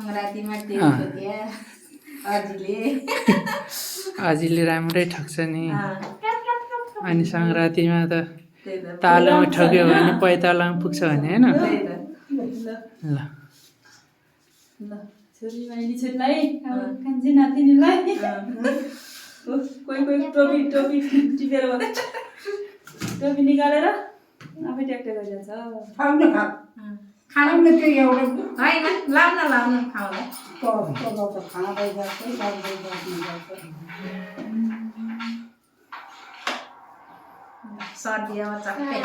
सङ्क्रान्तिमा तेलको दिया अजीले राम्रै ठग्छ नि। अनि सङ्क्रान्तिमा त तालोमा ठग्यो भने पैतालामा पुग्छ भने होइन। ल छोरी माइली छोरीलाई कान्छी नातिनीलाई कोही टोपी टिपेर टोपी निकालेर आफै ट्याक्टर गरिरहेछ। खाना पनि त्यो एउटा होइन लाउन खाउँला खाँदै गर्दै गर्दै गर्दै सर्दियामा चक्कै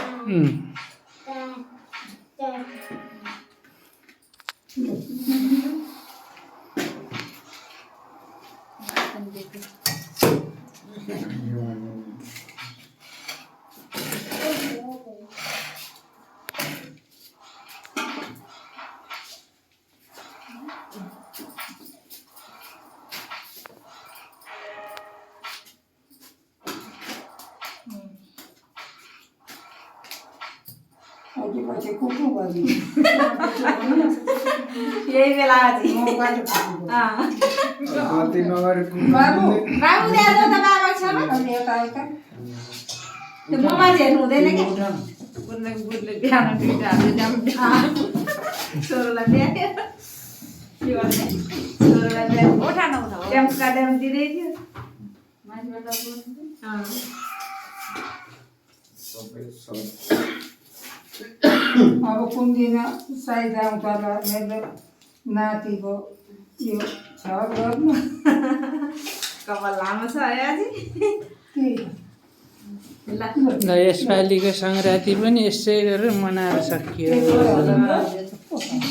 पछि कुटु गरी यही बेला अझै बाबु ल्याएर त बाबा छ त्यो मोबाइल हेर्नु हुँदैन क्या बुढले बिहान छोरोलाई बिहान के गर्ने छोरोलाई बिहान टेम्पो काटेर दिँदै थियो अब कुन दिन सायद आउँछ ल मेरो नातिको यो छ गर्नु कपाल लामो छ है अझै ल यसपालिको सङ्क्रान्ति पनि यसै गरेर मनाएर सकियो।